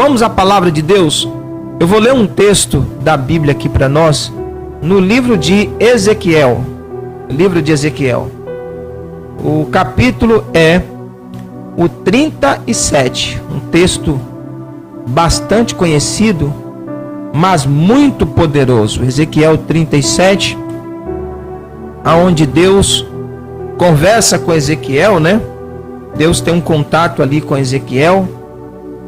Vamos à palavra de Deus? Eu vou ler um texto da Bíblia aqui para nós, no livro de Ezequiel. Livro de Ezequiel. O capítulo é o 37, um texto bastante conhecido, mas muito poderoso. Ezequiel 37, aonde Deus conversa com Ezequiel, né? Deus tem um contato ali com Ezequiel.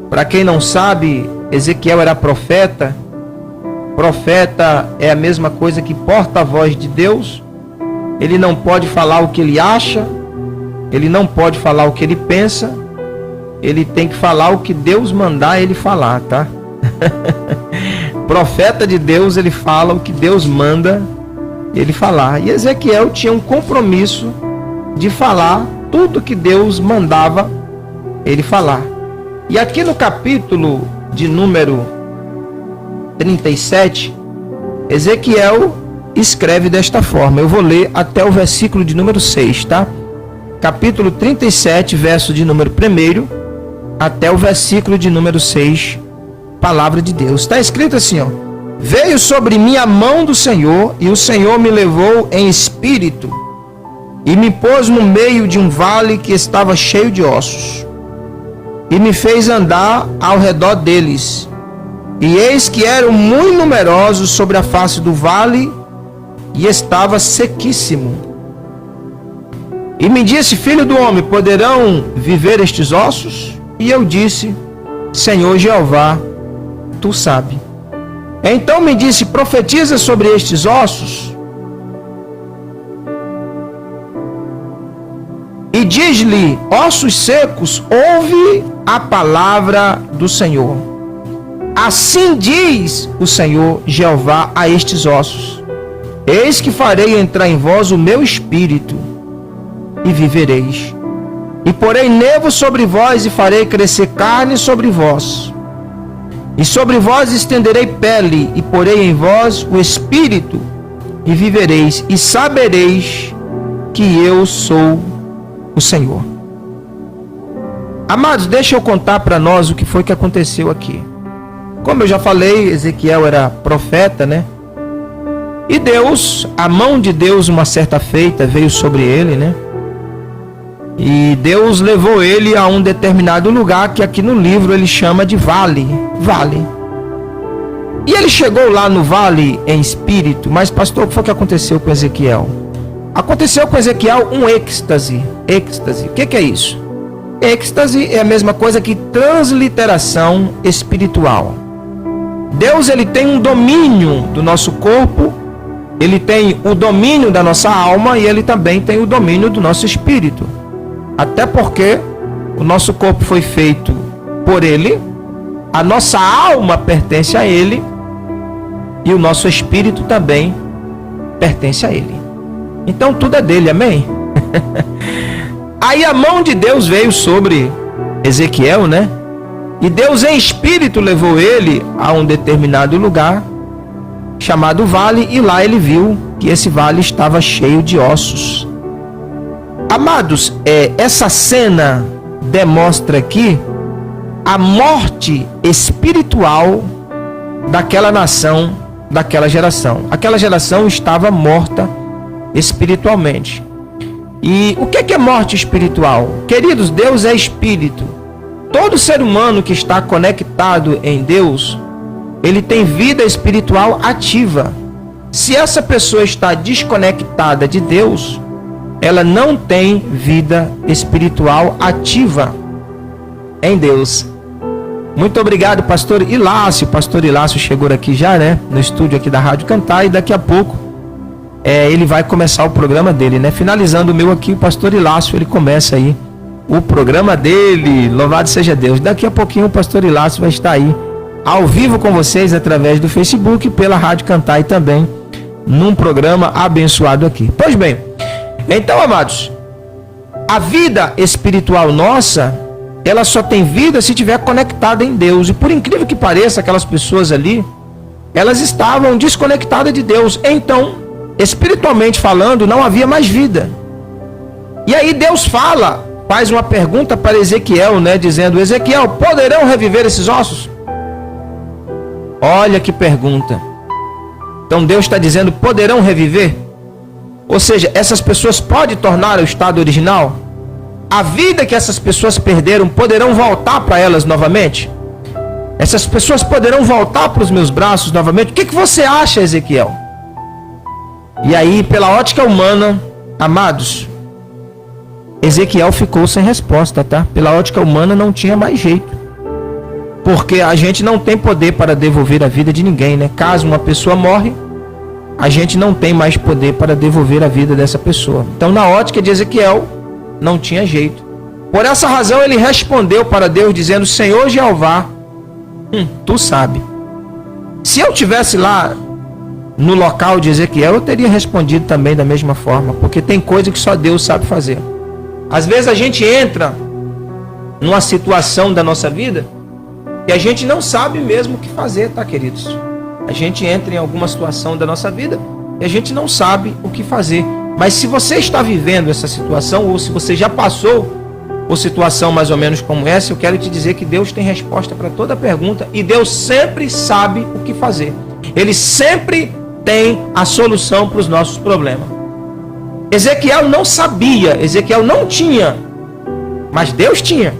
Para quem não sabe, Ezequiel era profeta. Profeta é a mesma coisa que porta-voz de Deus. Ele não pode falar o que ele acha, ele não pode falar o que ele pensa, ele tem que falar o que Deus mandar ele falar, tá? Profeta de Deus, ele fala o que Deus manda ele falar. E Ezequiel tinha um compromisso de falar tudo que Deus mandava ele falar. E aqui no capítulo de número 37, Ezequiel escreve desta forma. Eu vou ler até o versículo de número 6, tá? Capítulo 37, verso de número 1 até o versículo de número 6, palavra de Deus. Está escrito assim, ó: Veio sobre mim a mão do Senhor, e o Senhor me levou em espírito, e me pôs no meio de um vale que estava cheio de ossos, e me fez andar ao redor deles. E eis que eram muito numerosos sobre a face do vale, e estava sequíssimo. E me disse: Filho do homem, poderão viver estes ossos? E eu disse: Senhor Jeová, tu sabes. Então me disse: profetiza sobre estes ossos, e diz-lhe: ossos secos, ouve a palavra do Senhor. Assim diz o Senhor Jeová a estes ossos: eis que farei entrar em vós o meu espírito, e vivereis. E porei nevo sobre vós, e farei crescer carne sobre vós. E sobre vós estenderei pele, e porei em vós o espírito, e vivereis, e sabereis que eu sou o Senhor. Amados, deixa eu contar para nós o que foi que aconteceu aqui. Como eu já falei, Ezequiel era profeta, né? E Deus, a mão de Deus, uma certa feita, veio sobre ele, né? E Deus levou ele a um determinado lugar que aqui no livro ele chama de vale. E ele chegou lá no vale em espírito. Mas pastor, o que foi que aconteceu com Ezequiel? Aconteceu com Ezequiel um êxtase. Êxtase, o que é isso? Êxtase é a mesma coisa que transliteração espiritual. Deus, ele tem um domínio do nosso corpo, ele tem o domínio da nossa alma, e ele também tem o domínio do nosso espírito. Até porque o nosso corpo foi feito por ele, a nossa alma pertence a ele, e o nosso espírito também pertence a ele. Então tudo é dele, amém? Aí a mão de Deus veio sobre Ezequiel, né? E Deus em espírito levou ele a um determinado lugar chamado vale, e lá ele viu que esse vale estava cheio de ossos. Amados, essa cena demonstra aqui a morte espiritual daquela nação, daquela geração. Aquela geração estava morta espiritualmente. E o que é morte espiritual? Queridos, Deus é espírito. Todo ser humano que está conectado em Deus, ele tem vida espiritual ativa. Se essa pessoa está desconectada de Deus, ela não tem vida espiritual ativa em Deus. Muito obrigado, pastor Ilácio. Pastor Ilácio chegou aqui já, né? No estúdio aqui da Rádio Cantar, e daqui a pouco ele vai começar o programa dele, né? Finalizando o meu aqui, o pastor Ilácio, ele começa aí o programa dele. Louvado seja Deus. Daqui a pouquinho o pastor Ilácio vai estar aí ao vivo com vocês através do Facebook, pela Rádio Cantar, e também num programa abençoado aqui. Pois bem, então, amados, a vida espiritual nossa, ela só tem vida se estiver conectada em Deus. E por incrível que pareça, aquelas pessoas ali, elas estavam desconectadas de Deus. Então, espiritualmente falando, não havia mais vida. E aí Deus faz uma pergunta para Ezequiel, né? Dizendo: Ezequiel, poderão reviver esses ossos? Olha que pergunta. Então Deus está dizendo, poderão reviver? Ou seja, essas pessoas podem tornar o estado original? A vida que essas pessoas perderam, poderão voltar para elas novamente? Essas pessoas poderão voltar para os meus braços novamente? O que você acha, Ezequiel? E aí, pela ótica humana, amados, Ezequiel ficou sem resposta, tá? Pela ótica humana não tinha mais jeito. Porque a gente não tem poder para devolver a vida de ninguém, né? Caso uma pessoa morre, a gente não tem mais poder para devolver a vida dessa pessoa. Então, na ótica de Ezequiel, não tinha jeito. Por essa razão, ele respondeu para Deus, dizendo, Senhor Jeová, tu sabe. Se eu tivesse lá no local de Ezequiel, eu teria respondido também da mesma forma, porque tem coisa que só Deus sabe fazer. Às vezes a gente entra numa situação da nossa vida e a gente não sabe mesmo o que fazer, tá, queridos? A gente entra em alguma situação da nossa vida e a gente não sabe o que fazer. Mas se você está vivendo essa situação, ou se você já passou por situação mais ou menos como essa, eu quero te dizer que Deus tem resposta para toda pergunta e Deus sempre sabe o que fazer. Ele sempre tem a solução para os nossos problemas. Ezequiel não sabia, Ezequiel não tinha, mas Deus tinha.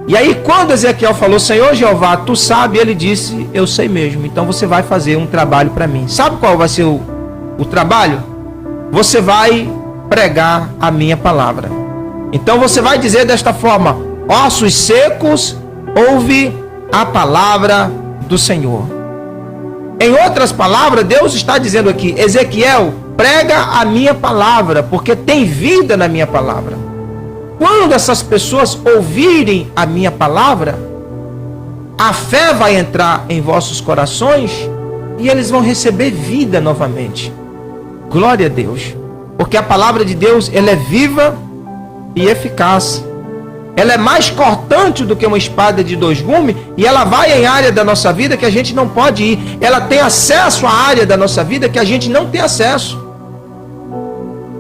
E aí quando Ezequiel falou, Senhor Jeová, tu sabe, ele disse, eu sei mesmo, então você vai fazer um trabalho para mim. Sabe qual vai ser o trabalho? Você vai pregar a minha palavra. Então você vai dizer desta forma, ossos secos, ouve a palavra do Senhor. Em outras palavras, Deus está dizendo aqui, Ezequiel, prega a minha palavra, porque tem vida na minha palavra. Quando essas pessoas ouvirem a minha palavra, a fé vai entrar em vossos corações e eles vão receber vida novamente. Glória a Deus. Porque a palavra de Deus, ela é viva e eficaz. Ela é mais cortante do que uma espada de dois gumes e ela vai em área da nossa vida que a gente não pode ir. Ela tem acesso à área da nossa vida que a gente não tem acesso.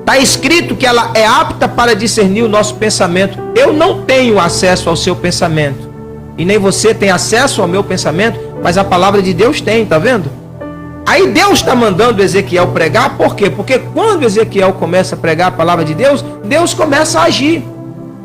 Está escrito que ela é apta para discernir o nosso pensamento. Eu não tenho acesso ao seu pensamento. E nem você tem acesso ao meu pensamento, mas a palavra de Deus tem, tá vendo? Aí Deus está mandando Ezequiel pregar, por quê? Porque quando Ezequiel começa a pregar a palavra de Deus, Deus começa a agir.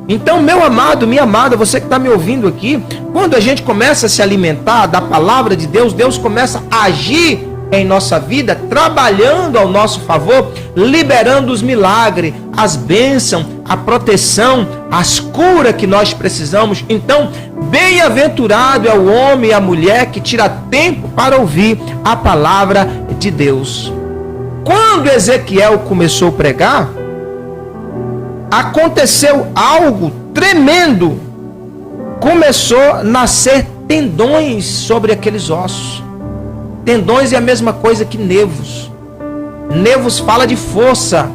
Então, meu amado, minha amada, você que está me ouvindo aqui, quando a gente começa a se alimentar da palavra de Deus, Deus começa a agir em nossa vida, trabalhando ao nosso favor, liberando os milagres, as bênçãos, a proteção, as curas que nós precisamos. Então, bem-aventurado é o homem e a mulher que tira tempo para ouvir a palavra de Deus. Quando Ezequiel começou a pregar, aconteceu algo tremendo. Começou a nascer tendões sobre aqueles ossos. Tendões é a mesma coisa que nervos. Nervos fala de força.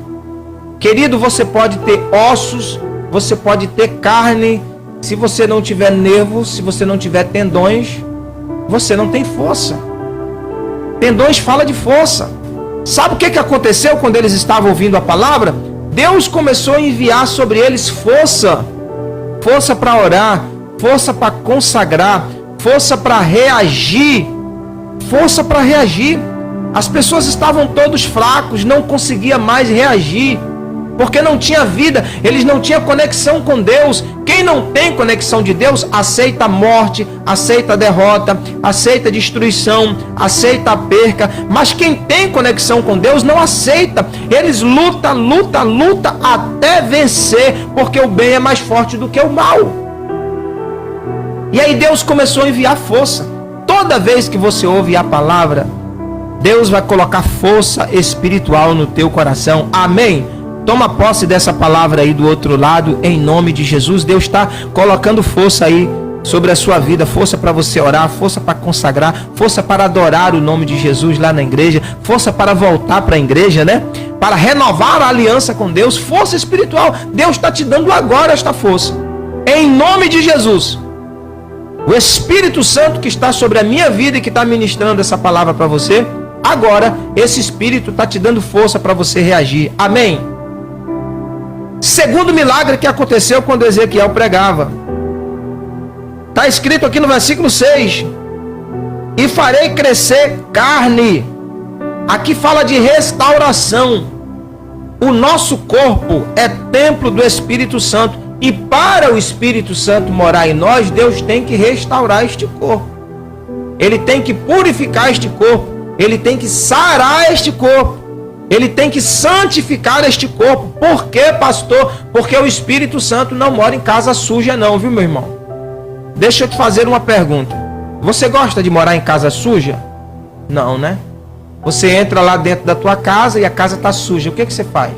Querido, você pode ter ossos, você pode ter carne. Se você não tiver nervos, se você não tiver tendões, você não tem força. Tendões fala de força. Sabe o que aconteceu quando eles estavam ouvindo a palavra? Deus começou a enviar sobre eles força. Força para orar, força para consagrar, força para reagir. Força para reagir. As pessoas estavam todos fracos, não conseguiam mais reagir, porque não tinha vida, eles não tinham conexão com Deus. Quem não tem conexão de Deus, aceita a morte, aceita a derrota, aceita a destruição, aceita a perca. Mas quem tem conexão com Deus não aceita. Eles lutam até vencer, porque o bem é mais forte do que o mal. E aí Deus começou a enviar força. Toda vez que você ouve a palavra, Deus vai colocar força espiritual no teu coração. Amém? Toma posse dessa palavra aí do outro lado, em nome de Jesus. Deus está colocando força aí sobre a sua vida. Força para você orar, força para consagrar, força para adorar o nome de Jesus lá na igreja, força para voltar para a igreja, né? Para renovar a aliança com Deus, força espiritual. Deus está te dando agora esta força. Em nome de Jesus. O Espírito Santo que está sobre a minha vida e que está ministrando essa palavra para você, agora esse Espírito está te dando força para você reagir. Amém? Segundo milagre que aconteceu quando Ezequiel pregava. Está escrito aqui no versículo 6. e farei crescer carne. Aqui fala de restauração. O nosso corpo é templo do Espírito Santo. E para o Espírito Santo morar em nós, Deus tem que restaurar este corpo. Ele tem que purificar este corpo. Ele tem que sarar este corpo. Ele tem que santificar este corpo. Por quê, pastor? Porque o Espírito Santo não mora em casa suja não, viu, meu irmão? Deixa eu te fazer uma pergunta. Você gosta de morar em casa suja? Não, né? Você entra lá dentro da tua casa e a casa está suja. O que você faz?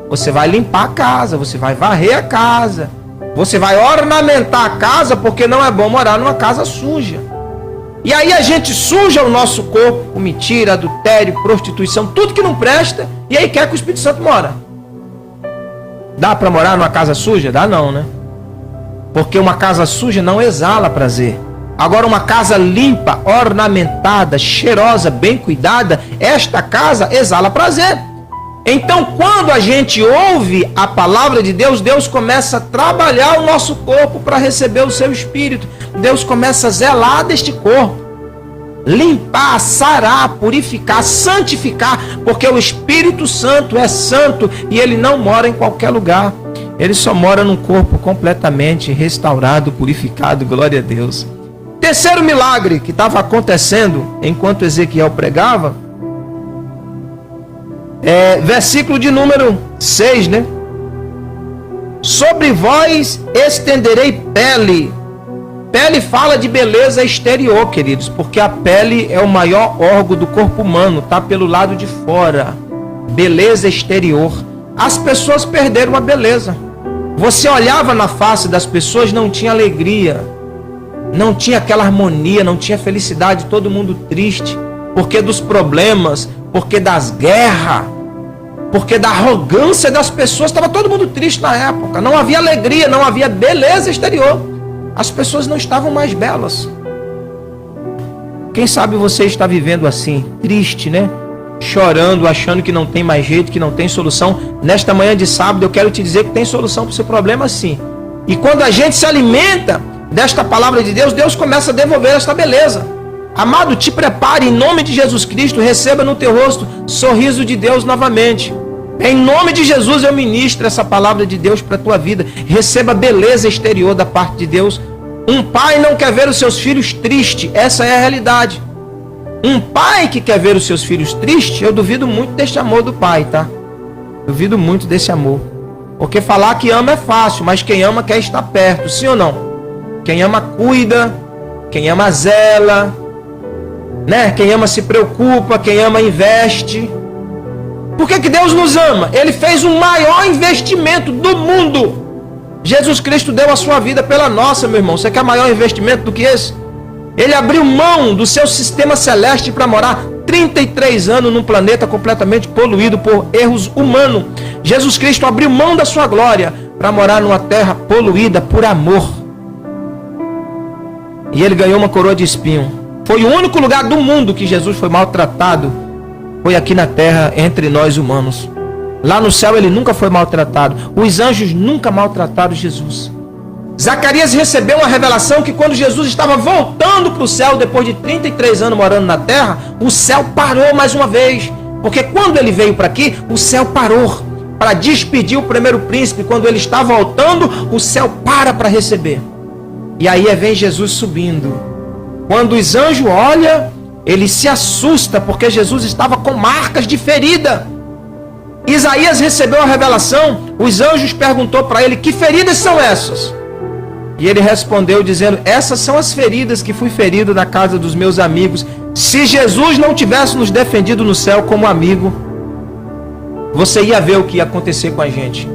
Você vai limpar a casa, você vai varrer a casa. Você vai ornamentar a casa, porque não é bom morar numa casa suja. E aí a gente suja o nosso corpo com mentira, adultério, prostituição, tudo que não presta. E aí quer que o Espírito Santo mora. Dá para morar numa casa suja? Dá não, né? Porque uma casa suja não exala prazer. Agora uma casa limpa, ornamentada, cheirosa, bem cuidada, esta casa exala prazer. Então quando a gente ouve a palavra de Deus, Deus começa a trabalhar o nosso corpo para receber o seu Espírito. Deus começa a zelar deste corpo. Limpar, sarar, purificar, santificar, porque o Espírito Santo é santo e ele não mora em qualquer lugar. Ele só mora num corpo completamente restaurado, purificado, glória a Deus. Terceiro milagre que estava acontecendo enquanto Ezequiel pregava, versículo de número 6, né? Sobre vós estenderei pele. Pele fala de beleza exterior, queridos, porque a pele é o maior órgão do corpo humano, tá pelo lado de fora. Beleza exterior. As pessoas perderam a beleza. Você olhava na face das pessoas, não tinha alegria. Não tinha aquela harmonia, não tinha felicidade, todo mundo triste, porque dos problemas, porque das guerras, porque da arrogância das pessoas, estava todo mundo triste na época, não havia alegria, não havia beleza exterior, as pessoas não estavam mais belas. Quem sabe você está vivendo assim, triste, né? Chorando, achando que não tem mais jeito, que não tem solução. Nesta manhã de sábado eu quero te dizer que tem solução para o seu problema sim. E quando a gente se alimenta desta palavra de Deus, Deus começa a devolver esta beleza. Amado, te prepare em nome de Jesus Cristo, receba no teu rosto sorriso de Deus novamente. Em nome de Jesus eu ministro essa palavra de Deus para a tua vida. Receba beleza exterior da parte de Deus. Um pai não quer ver os seus filhos tristes, essa é a realidade. Um pai que quer ver os seus filhos tristes, eu duvido muito deste amor do pai, tá? Duvido muito desse amor. Porque falar que ama é fácil, mas quem ama quer estar perto, sim ou não? Quem ama cuida, quem ama zela, né? Quem ama se preocupa, quem ama investe. Por que Deus nos ama? Ele fez o maior investimento do mundo. Jesus Cristo deu a sua vida pela nossa, meu irmão. Você quer maior investimento do que esse? Ele abriu mão do seu sistema celeste para morar 33 anos num planeta completamente poluído por erros humanos. Jesus Cristo abriu mão da sua glória para morar numa terra poluída por amor. E ele ganhou uma coroa de espinho. Foi o único lugar do mundo que Jesus foi maltratado. Foi aqui na terra, entre nós humanos. Lá no céu ele nunca foi maltratado. Os anjos nunca maltrataram Jesus. Zacarias recebeu uma revelação que quando Jesus estava voltando para o céu, depois de 33 anos morando na terra, o céu parou mais uma vez. Porque quando ele veio para aqui, o céu parou para despedir o primeiro príncipe. Quando ele está voltando, o céu para receber. E aí vem Jesus subindo. Quando os anjos olham, ele se assusta, porque Jesus estava com marcas de ferida. Isaías recebeu a revelação, os anjos perguntou para ele, que feridas são essas? E ele respondeu dizendo, essas são as feridas que fui ferido na casa dos meus amigos. Se Jesus não tivesse nos defendido no céu como amigo, você ia ver o que ia acontecer com a gente.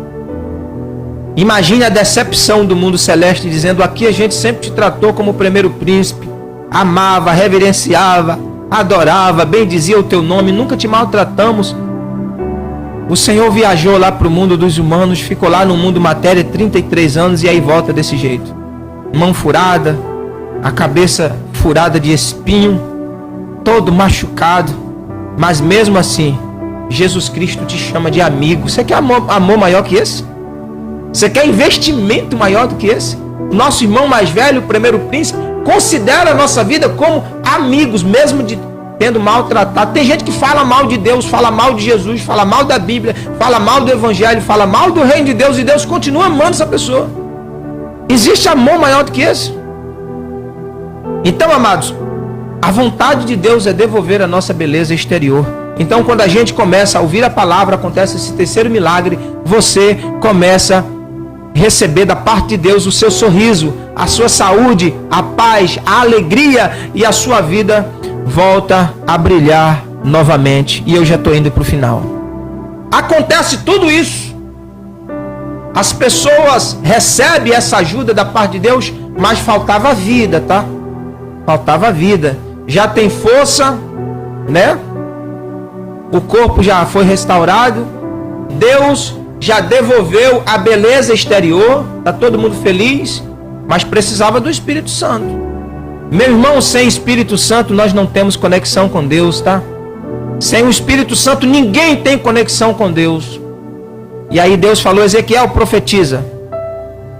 Imagine a decepção do mundo celeste, dizendo, aqui a gente sempre te tratou como o primeiro príncipe, amava, reverenciava, adorava, bendizia o teu nome, nunca te maltratamos. O Senhor viajou lá para o mundo dos humanos, ficou lá no mundo matéria 33 anos e aí volta desse jeito. Mão furada, a cabeça furada de espinho, todo machucado, mas mesmo assim, Jesus Cristo te chama de amigo. Você quer amor maior que esse? Você quer investimento maior do que esse? O nosso irmão mais velho, o primeiro príncipe, considera a nossa vida como amigos, mesmo tendo maltratado. Tem gente que fala mal de Deus, fala mal de Jesus, fala mal da Bíblia, fala mal do Evangelho, fala mal do reino de Deus, e Deus continua amando essa pessoa. Existe amor maior do que esse? Então, amados, a vontade de Deus é devolver a nossa beleza exterior. Então, quando a gente começa a ouvir a palavra, acontece esse terceiro milagre, você começa a receber da parte de Deus o seu sorriso, a sua saúde, a paz, a alegria, e a sua vida volta a brilhar novamente. E eu já estou indo para o final. Acontece tudo isso. As pessoas recebem essa ajuda da parte de Deus, mas faltava vida, tá? Faltava vida. Já tem força, né? O corpo já foi restaurado. Deus já devolveu a beleza exterior. Tá todo mundo feliz, mas precisava do Espírito Santo. Meu irmão, sem Espírito Santo nós não temos conexão com Deus, tá? Sem o Espírito Santo ninguém tem conexão com Deus. E aí Deus falou: Ezequiel, profetiza.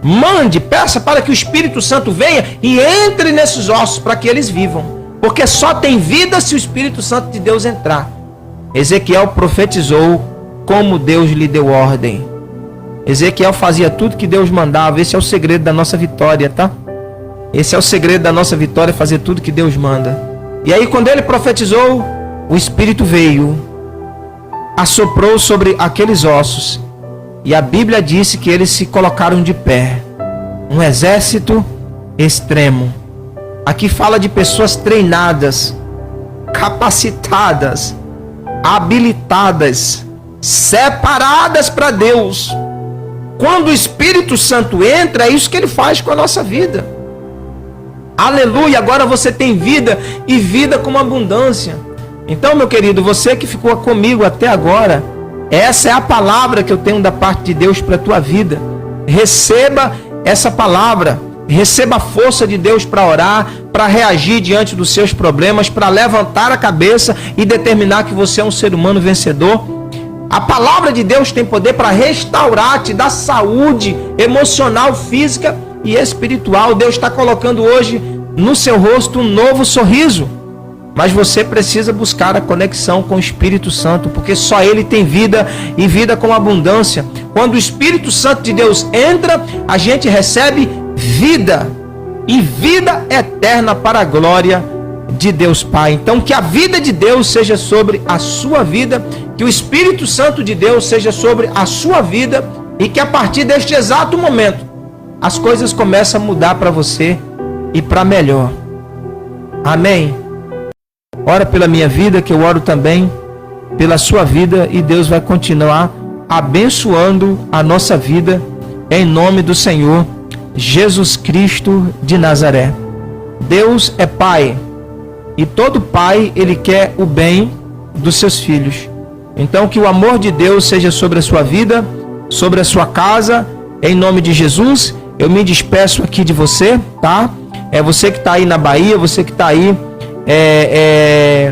Mande, peça para que o Espírito Santo venha e entre nesses ossos para que eles vivam. Porque só tem vida se o Espírito Santo de Deus entrar. Ezequiel profetizou como Deus lhe deu ordem. Ezequiel fazia tudo que Deus mandava. Esse é o segredo da nossa vitória, tá? Esse é o segredo da nossa vitória, fazer tudo que Deus manda. E aí quando ele profetizou, o Espírito veio, assoprou sobre aqueles ossos. E a Bíblia disse que eles se colocaram de pé. Um exército extremo. Aqui fala de pessoas treinadas, capacitadas, habilitadas, separadas para Deus. Quando o Espírito Santo entra, é isso que ele faz com a nossa vida. Aleluia, agora você tem vida, e vida com abundância. Então, meu querido, você que ficou comigo até agora, essa é a palavra que eu tenho da parte de Deus para a tua vida. Receba essa palavra. Receba a força de Deus para orar, para reagir diante dos seus problemas, para levantar a cabeça e determinar que você é um ser humano vencedor. A palavra de Deus tem poder para restaurar, te dar saúde emocional, física e espiritual. Deus está colocando hoje no seu rosto um novo sorriso. Mas você precisa buscar a conexão com o Espírito Santo, porque só Ele tem vida, e vida com abundância. Quando o Espírito Santo de Deus entra, a gente recebe vida, e vida eterna para a glória de Deus Pai. Então, que a vida de Deus seja sobre a sua vida, que o Espírito Santo de Deus seja sobre a sua vida, e que a partir deste exato momento as coisas começam a mudar para você e para melhor. Amém? Ora pela minha vida, que eu oro também pela sua vida, e Deus vai continuar abençoando a nossa vida, em nome do Senhor Jesus Cristo de Nazaré. Deus é Pai, e todo pai, ele quer o bem dos seus filhos. Então, que o amor de Deus seja sobre a sua vida, sobre a sua casa, em nome de Jesus. Eu me despeço aqui de você, tá? É você que está aí na Bahia, você que está aí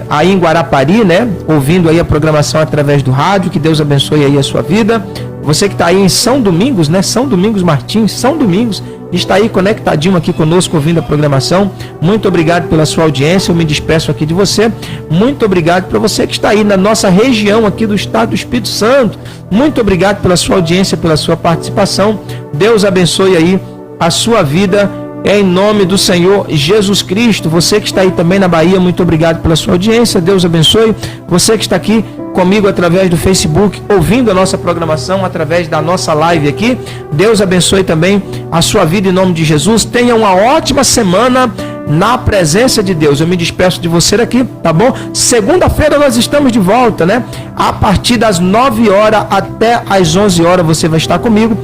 aí em Guarapari, né? Ouvindo aí a programação através do rádio. Que Deus abençoe aí a sua vida. Você que está aí em São Domingos, né? São Domingos Martins, São Domingos, está aí conectadinho aqui conosco, ouvindo a programação. Muito obrigado pela sua audiência. Eu me despeço aqui de você. Muito obrigado para você que está aí na nossa região aqui do estado do Espírito Santo. Muito obrigado pela sua audiência, pela sua participação. Deus abençoe aí a sua vida, em nome do Senhor Jesus Cristo. Você que está aí também na Bahia, muito obrigado pela sua audiência. Deus abençoe. Você que está aqui comigo através do Facebook, ouvindo a nossa programação através da nossa live aqui, Deus abençoe também a sua vida em nome de Jesus. Tenha uma ótima semana na presença de Deus. Eu me despeço de você aqui, tá bom? Segunda-feira nós estamos de volta, né? A partir das 9 horas até as 11 horas você vai estar comigo.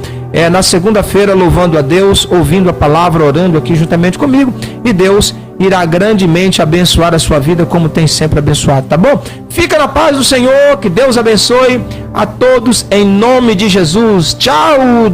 Na segunda-feira, louvando a Deus, ouvindo a palavra, orando aqui juntamente comigo, e Deus irá grandemente abençoar a sua vida como tem sempre abençoado, tá bom? Fica na paz do Senhor, que Deus abençoe a todos em nome de Jesus. Tchau!